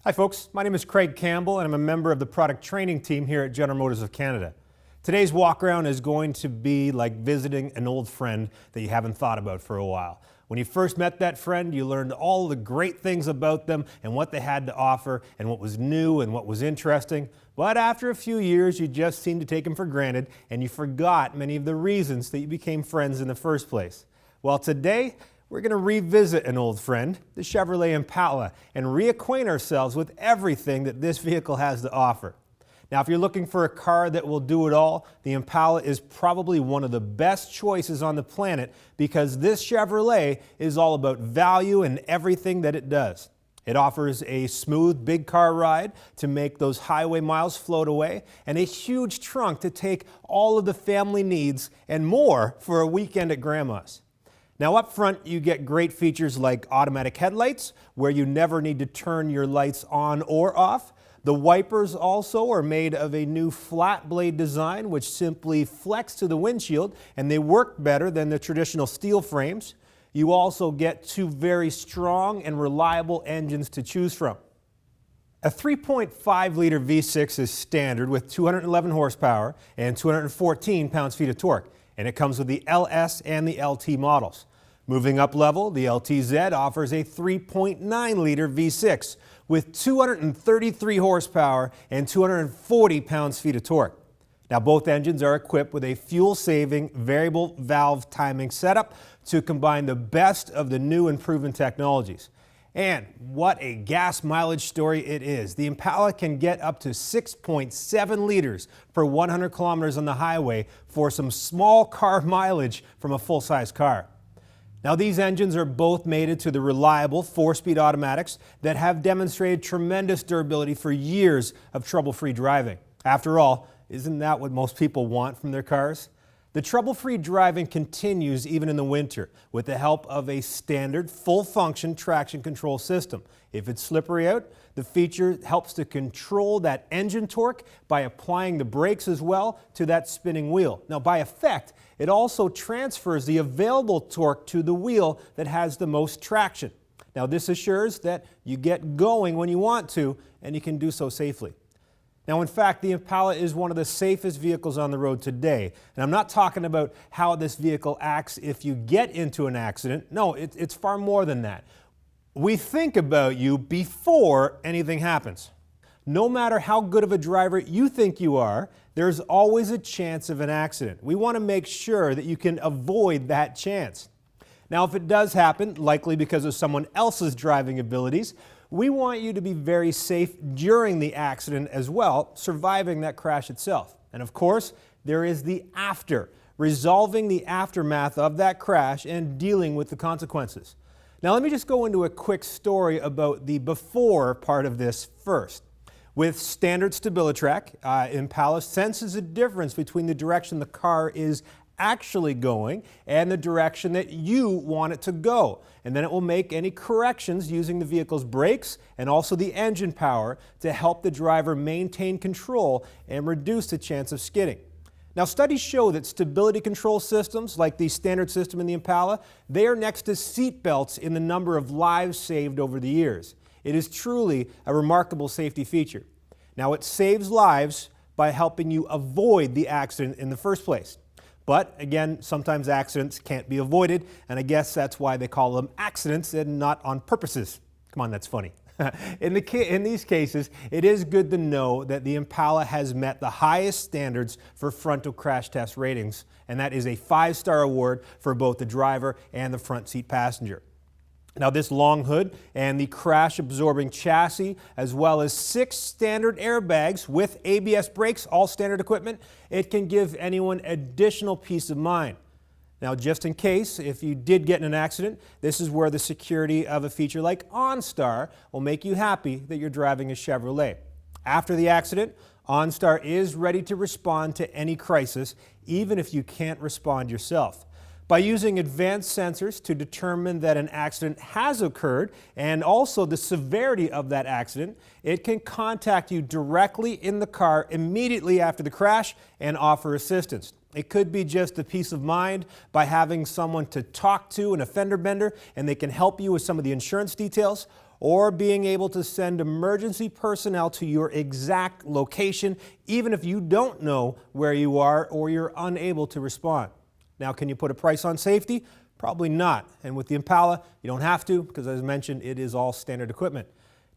Hi folks, my name is Craig Campbell and I'm a member of the product training team here at General Motors of Canada. Today's walk around is going to be like visiting an old friend that you haven't thought about for a while. When you first met that friend, you learned all the great things about them and what they had to offer and what was new and what was interesting. But after a few years, you just seemed to take them for granted and you forgot many of the reasons that you became friends in the first place. Well, today, we're going to revisit an old friend, the Chevrolet Impala, and reacquaint ourselves with everything that this vehicle has to offer. Now, if you're looking for a car that will do it all, the Impala is probably one of the best choices on the planet because this Chevrolet is all about value and everything that it does. It offers a smooth big car ride to make those highway miles float away and a huge trunk to take all of the family needs and more for a weekend at Grandma's. Now up front, you get great features like automatic headlights, where you never need to turn your lights on or off. The wipers also are made of a new flat blade design, which simply flex to the windshield, and they work better than the traditional steel frames. You also get two very strong and reliable engines to choose from. A 3.5-liter V6 is standard with 211 horsepower and 214 pounds-feet of torque, and it comes with the LS and the LT models. Moving up level, the LTZ offers a 3.9-liter V6 with 233 horsepower and 240 pounds-feet of torque. Now, both engines are equipped with a fuel-saving variable valve timing setup to combine the best of the new and proven technologies. And what a gas mileage story it is. The Impala can get up to 6.7 liters per 100 kilometers on the highway for some small car mileage from a full-size car. Now, these engines are both mated to the reliable 4-speed automatics that have demonstrated tremendous durability for years of trouble-free driving. After all, isn't that what most people want from their cars? The trouble-free driving continues even in the winter with the help of a standard full-function traction control system. If it's slippery out, the feature helps to control that engine torque by applying the brakes as well to that spinning wheel. Now, by effect, it also transfers the available torque to the wheel that has the most traction. Now, this assures that you get going when you want to, and you can do so safely. Now, in fact, the Impala is one of the safest vehicles on the road today. And I'm not talking about how this vehicle acts if you get into an accident. No, it's far more than that. We think about you before anything happens. No matter how good of a driver you think you are, there's always a chance of an accident. We want to make sure that you can avoid that chance. Now, if it does happen, likely because of someone else's driving abilities, we want you to be very safe during the accident as well, surviving that crash itself. And of course, there is the after, resolving the aftermath of that crash and dealing with the consequences. Now, let me just go into a quick story about the before part of this first. With standard StabiliTrak, Impala senses a difference between the direction the car is actually going and the direction that you want it to go. And then it will make any corrections using the vehicle's brakes and also the engine power to help the driver maintain control and reduce the chance of skidding. Now, studies show that stability control systems like the standard system in the Impala, they are next to seat belts in the number of lives saved over the years. It is truly a remarkable safety feature. Now, it saves lives by helping you avoid the accident in the first place. But again, sometimes accidents can't be avoided, and I guess that's why they call them accidents and not on purposes. Come on, that's funny. In these cases, it is good to know that the Impala has met the highest standards for frontal crash test ratings, and that is a 5-star award for both the driver and the front seat passenger. Now, this long hood and the crash-absorbing chassis, as well as 6 standard airbags with ABS brakes, all standard equipment, it can give anyone additional peace of mind. Now, just in case, if you did get in an accident, this is where the security of a feature like OnStar will make you happy that you're driving a Chevrolet. After the accident, OnStar is ready to respond to any crisis, even if you can't respond yourself. By using advanced sensors to determine that an accident has occurred and also the severity of that accident, it can contact you directly in the car immediately after the crash and offer assistance. It could be just a peace of mind by having someone to talk to, an offender bender, and they can help you with some of the insurance details. or being able to send emergency personnel to your exact location, even if you don't know where you are or you're unable to respond. Now, can you put a price on safety? Probably not. And with the Impala, you don't have to, because as mentioned, it is all standard equipment.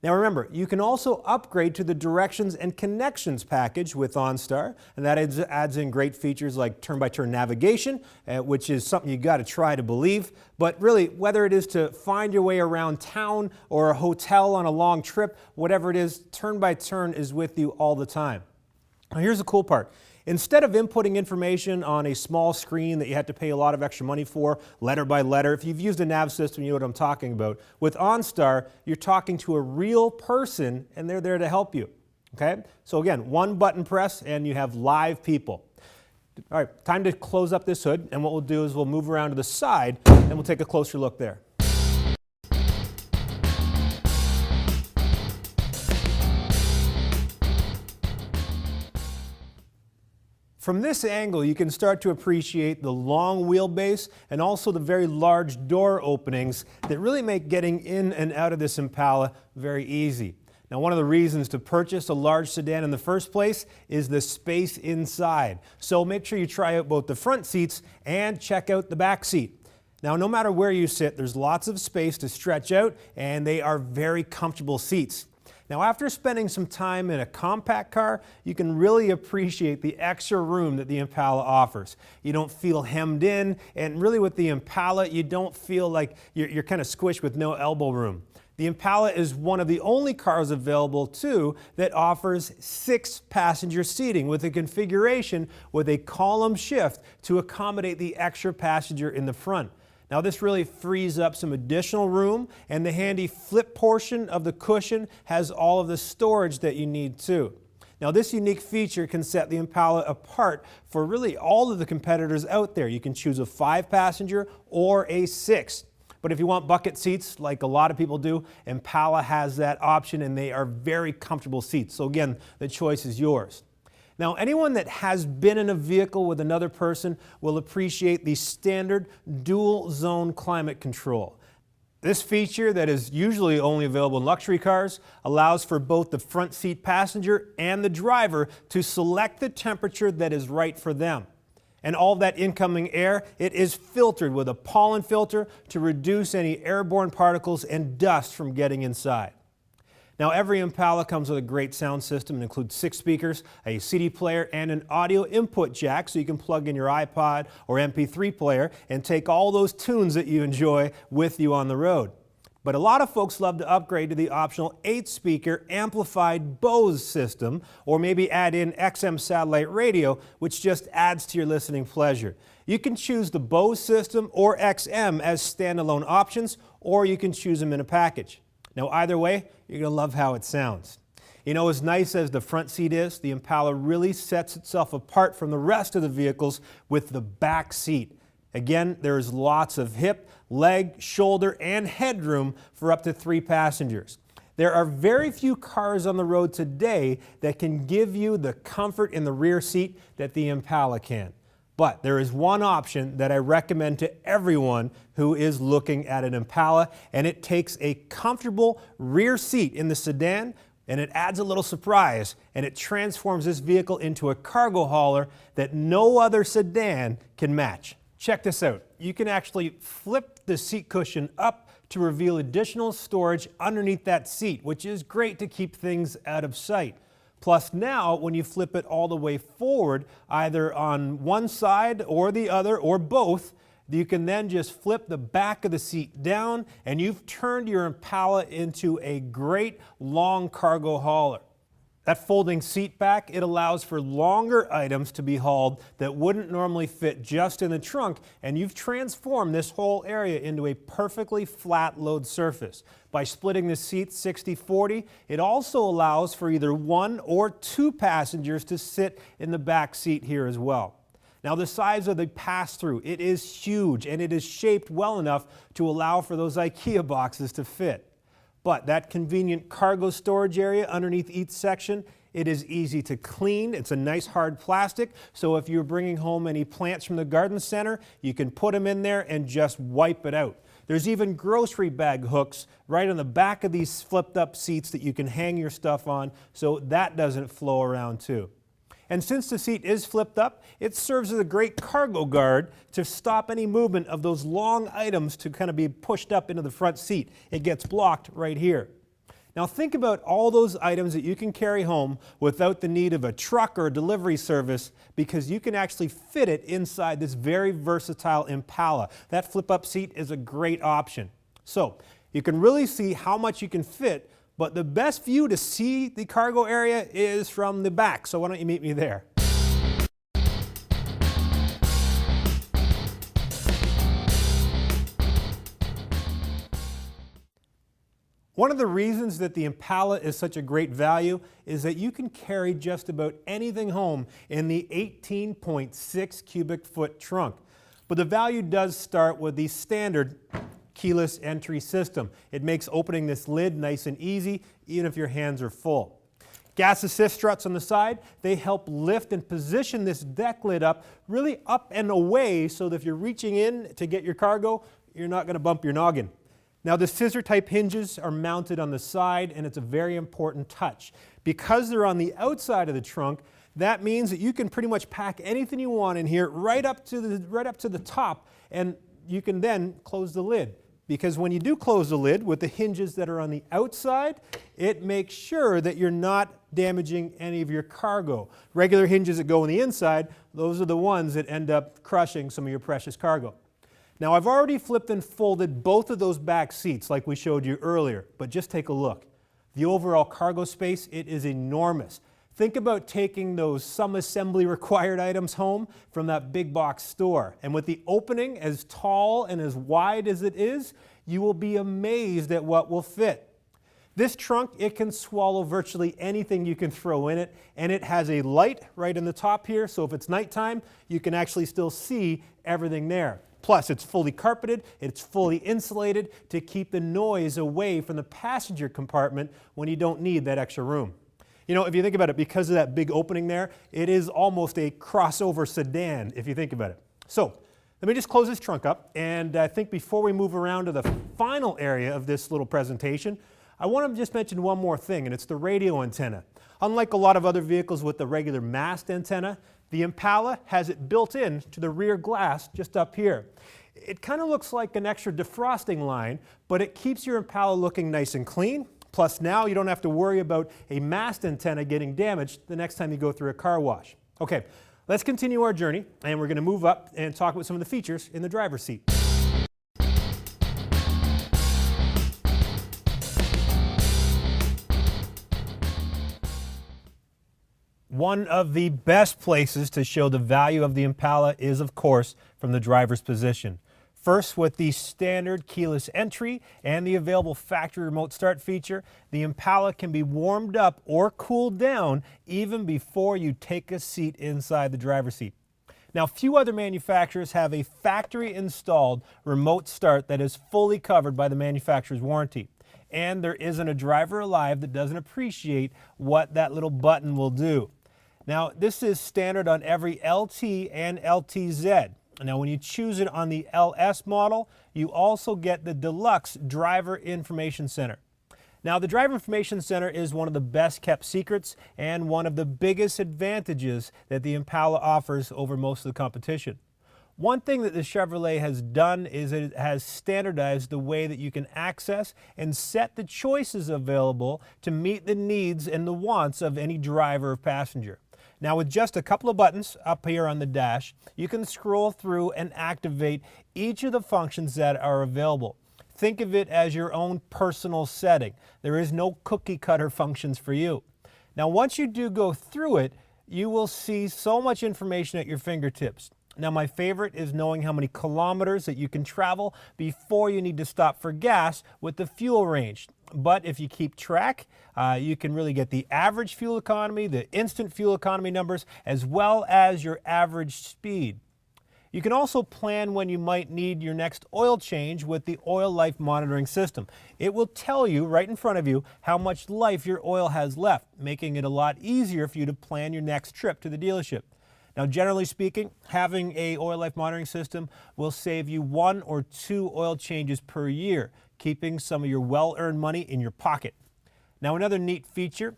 Now remember, you can also upgrade to the Directions and Connections package with OnStar, and that adds in great features like turn-by-turn navigation, which is something you got to try to believe. But really, whether it is to find your way around town or a hotel on a long trip, whatever it is, turn-by-turn is with you all the time. Now here's the cool part. Instead of inputting information on a small screen that you had to pay a lot of extra money for, letter by letter, if you've used a nav system, you know what I'm talking about. With OnStar, you're talking to a real person and they're there to help you. Okay? So again, one button press and you have live people. All right, time to close up this hood, and what we'll do is we'll move around to the side and we'll take a closer look there. From this angle, you can start to appreciate the long wheelbase and also the very large door openings that really make getting in and out of this Impala very easy. Now, one of the reasons to purchase a large sedan in the first place is the space inside. So make sure you try out both the front seats and check out the back seat. Now, no matter where you sit, there's lots of space to stretch out, and they are very comfortable seats. Now, after spending some time in a compact car, you can really appreciate the extra room that the Impala offers. You don't feel hemmed in, and really with the Impala, you don't feel like you're kind of squished with no elbow room. The Impala is one of the only cars available, too, that offers 6-passenger seating with a configuration with a column shift to accommodate the extra passenger in the front. Now this really frees up some additional room, and the handy flip portion of the cushion has all of the storage that you need too. Now this unique feature can set the Impala apart for really all of the competitors out there. You can choose a 5-passenger or a 6. But if you want bucket seats, like a lot of people do, Impala has that option, and they are very comfortable seats. So again, the choice is yours. Now, anyone that has been in a vehicle with another person will appreciate the standard dual zone climate control. This feature, that is usually only available in luxury cars, allows for both the front seat passenger and the driver to select the temperature that is right for them. And all that incoming air, it is filtered with a pollen filter to reduce any airborne particles and dust from getting inside. Now, every Impala comes with a great sound system. It includes 6 speakers, a CD player, and an audio input jack, so you can plug in your iPod or MP3 player and take all those tunes that you enjoy with you on the road. But a lot of folks love to upgrade to the optional 8-speaker amplified Bose system, or maybe add in XM satellite radio, which just adds to your listening pleasure. You can choose the Bose system or XM as standalone options, or you can choose them in a package. Now, either way, you're going to love how it sounds. You know, as nice as the front seat is, the Impala really sets itself apart from the rest of the vehicles with the back seat. Again, there is lots of hip, leg, shoulder, and headroom for up to 3 passengers. There are very few cars on the road today that can give you the comfort in the rear seat that the Impala can. But there is one option that I recommend to everyone who is looking at an Impala, and it takes a comfortable rear seat in the sedan, and it adds a little surprise, and it transforms this vehicle into a cargo hauler that no other sedan can match. Check this out. You can actually flip the seat cushion up to reveal additional storage underneath that seat, which is great to keep things out of sight. Plus now, when you flip it all the way forward, either on one side or the other, or both, you can then just flip the back of the seat down, and you've turned your Impala into a great long cargo hauler. That folding seat back, it allows for longer items to be hauled that wouldn't normally fit just in the trunk, and you've transformed this whole area into a perfectly flat load surface. By splitting the seat 60-40, it also allows for either 1 or 2 passengers to sit in the back seat here as well. Now, the size of the pass-through, it is huge, and it is shaped well enough to allow for those IKEA boxes to fit. But that convenient cargo storage area underneath each section, it is easy to clean. It's a nice hard plastic, so if you're bringing home any plants from the garden center, you can put them in there and just wipe it out. There's even grocery bag hooks right on the back of these flipped up seats that you can hang your stuff on so that doesn't flow around too. And since the seat is flipped up, it serves as a great cargo guard to stop any movement of those long items to kind of be pushed up into the front seat. It gets blocked right here. Now think about all those items that you can carry home without the need of a truck or a delivery service, because you can actually fit it inside this very versatile Impala. That flip-up seat is a great option. So you can really see how much you can fit, but the best view to see the cargo area is from the back. So why don't you meet me there? One of the reasons that the Impala is such a great value is that you can carry just about anything home in the 18.6 cubic foot trunk. But the value does start with the standard keyless entry system. It makes opening this lid nice and easy, even if your hands are full. Gas assist struts on the side, they help lift and position this deck lid up, really up and away, so that if you're reaching in to get your cargo, you're not going to bump your noggin. Now the scissor type hinges are mounted on the side, and it's a very important touch. Because they're on the outside of the trunk, that means that you can pretty much pack anything you want in here right up to the top, and you can then close the lid. Because when you do close the lid with the hinges that are on the outside, it makes sure that you're not damaging any of your cargo. Regular hinges that go on the inside, those are the ones that end up crushing some of your precious cargo. Now I've already flipped and folded both of those back seats like we showed you earlier, but just take a look. The overall cargo space, it is enormous. Think about taking those some assembly required items home from that big box store. And with the opening as tall and as wide as it is, you will be amazed at what will fit. This trunk, it can swallow virtually anything you can throw in it, and it has a light right in the top here, so if it's nighttime, you can actually still see everything there. Plus, it's fully carpeted, it's fully insulated to keep the noise away from the passenger compartment when you don't need that extra room. You know, if you think about it, because of that big opening there, it is almost a crossover sedan, if you think about it. So, let me just close this trunk up, and I think before we move around to the final area of this little presentation, I want to just mention one more thing, and it's the radio antenna. Unlike a lot of other vehicles with the regular mast antenna, the Impala has it built in to the rear glass just up here. It kind of looks like an extra defrosting line, but it keeps your Impala looking nice and clean. Plus now you don't have to worry about a mast antenna getting damaged the next time you go through a car wash. Okay, let's continue our journey, and we're going to move up and talk about some of the features in the driver's seat. One of the best places to show the value of the Impala is, of course, from the driver's position. First, with the standard keyless entry and the available factory remote start feature, the Impala can be warmed up or cooled down even before you take a seat inside the driver's seat. Now, few other manufacturers have a factory-installed remote start that is fully covered by the manufacturer's warranty. And there isn't a driver alive that doesn't appreciate what that little button will do. Now, this is standard on every LT and LTZ. Now, when you choose it on the LS model, you also get the Deluxe Driver Information Center. Now, the Driver Information Center is one of the best kept secrets and one of the biggest advantages that the Impala offers over most of the competition. One thing that the Chevrolet has done is it has standardized the way that you can access and set the choices available to meet the needs and the wants of any driver or passenger. Now, with just a couple of buttons up here on the dash, you can scroll through and activate each of the functions that are available. Think of it as your own personal setting. There is no cookie cutter functions for you. Now, once you do go through it, you will see so much information at your fingertips. Now, my favorite is knowing how many kilometers that you can travel before you need to stop for gas with the fuel range. But if you keep track, you can really get the average fuel economy, the instant fuel economy numbers, as well as your average speed. You can also plan when you might need your next oil change with the oil life monitoring system. It will tell you right in front of you how much life your oil has left, making it a lot easier for you to plan your next trip to the dealership. Now, generally speaking, having a oil life monitoring system will save you 1 or 2 oil changes per year, keeping some of your well-earned money in your pocket. Now, another neat feature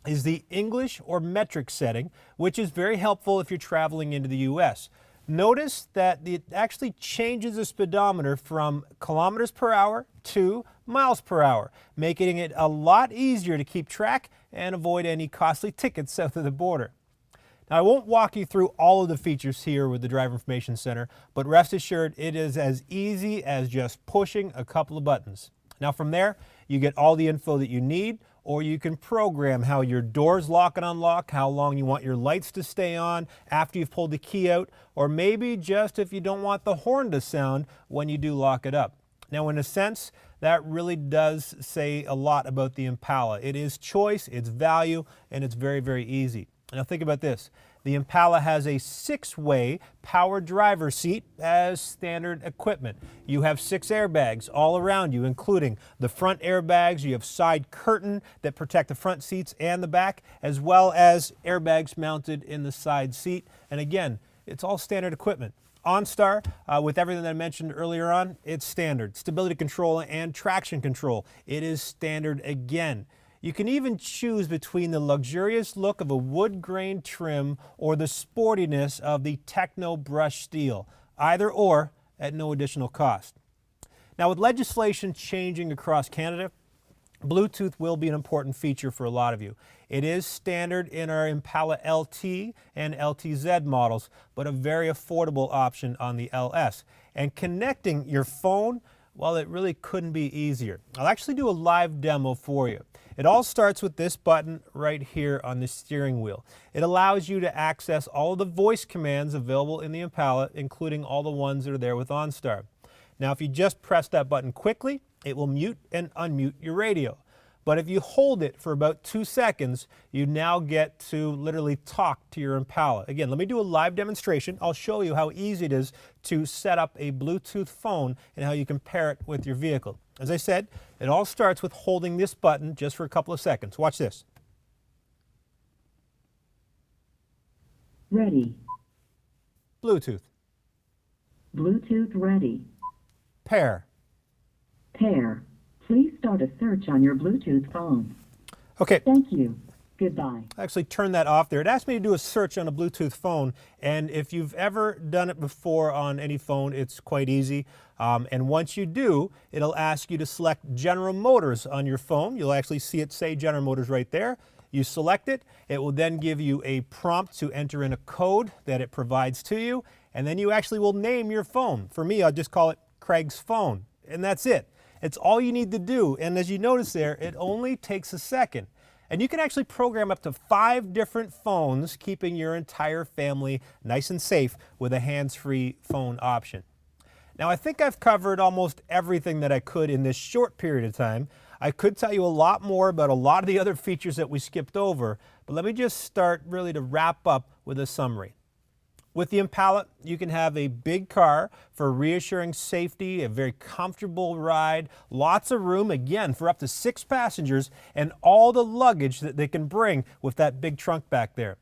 is the English or metric setting, which is very helpful if you're traveling into the U.S. Notice that it actually changes the speedometer from kilometers per hour to miles per hour, making it a lot easier to keep track and avoid any costly tickets south of the border. Now, I won't walk you through all of the features here with the Driver Information Center, but rest assured it is as easy as just pushing a couple of buttons. Now, from there, you get all the info that you need, or you can program how your doors lock and unlock, how long you want your lights to stay on after you've pulled the key out, or maybe just if you don't want the horn to sound when you do lock it up. Now, in a sense, that really does say a lot about the Impala. It is choice, it's value, and it's very, very easy. Now think about this. The Impala has a 6-way power driver seat as standard equipment. You have 6 airbags all around you, including the front airbags. You have side curtain that protect the front seats and the back, as well as airbags mounted in the side seat. And again, it's all standard equipment. OnStar, with everything that I mentioned earlier on, it's standard. Stability control and traction control, it is standard again. You can even choose between the luxurious look of a wood grain trim or the sportiness of the techno brush steel, either or at no additional cost. Now, with legislation changing across Canada, Bluetooth will be an important feature for a lot of you. It is standard in our Impala LT and LTZ models, but a very affordable option on the LS. And connecting your phone, well, it really couldn't be easier. I'll actually do a live demo for you. It all starts with this button right here on the steering wheel. It allows you to access all of the voice commands available in the Impala, including all the ones that are there with OnStar. Now, if you just press that button quickly, it will mute and unmute your radio. But if you hold it for about 2 seconds, you now get to literally talk to your Impala. Again, let me do a live demonstration. I'll show you how easy it is to set up a Bluetooth phone and how you can pair it with your vehicle. As I said, it all starts with holding this button just for a couple of seconds. Watch this. Ready. Bluetooth. Bluetooth ready. Pair. Pair. Please start a search on your Bluetooth phone. Okay. Thank you. Goodbye. I actually turned that off there. It asked me to do a search on a Bluetooth phone, and if you've ever done it before on any phone, it's quite easy. And once you do, it'll ask you to select General Motors on your phone. You'll actually see it say General Motors right there. You select it. It will then give you a prompt to enter in a code that it provides to you, and then you actually will name your phone. For me, I'll just call it Craig's phone, and that's it. It's all you need to do, and as you notice there, it only takes a second. And you can actually program up to 5 different phones, keeping your entire family nice and safe with a hands-free phone option. Now, I think I've covered almost everything that I could in this short period of time. I could tell you a lot more about a lot of the other features that we skipped over, but let me just start really to wrap up with a summary. With the Impala, you can have a big car for reassuring safety, a very comfortable ride, lots of room, again, for up to 6 passengers, and all the luggage that they can bring with that big trunk back there.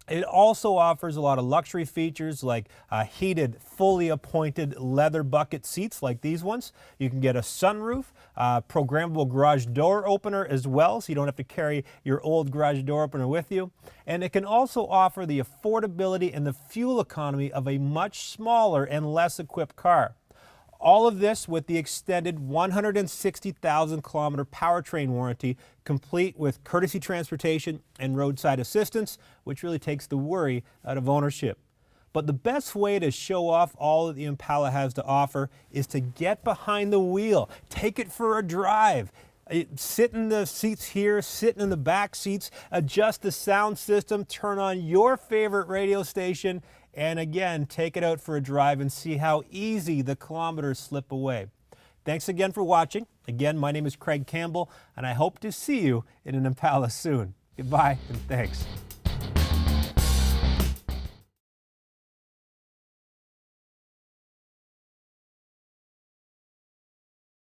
It also offers a lot of luxury features like heated, fully appointed leather bucket seats like these ones. You can get a sunroof, programmable garage door opener as well, so you don't have to carry your old garage door opener with you. And it can also offer the affordability and the fuel economy of a much smaller and less equipped car. All of this with the extended 160,000 kilometer powertrain warranty, complete with courtesy transportation and roadside assistance, which really takes the worry out of ownership. But the best way to show off all that the Impala has to offer is to get behind the wheel, take it for a drive. Sit in the seats here, sitting in the back seats, adjust the sound system, turn on your favorite radio station, and again, take it out for a drive and see how easy the kilometers slip away. Thanks again for watching. Again, my name is Craig Campbell, and I hope to see you in an Impala soon. Goodbye, and thanks.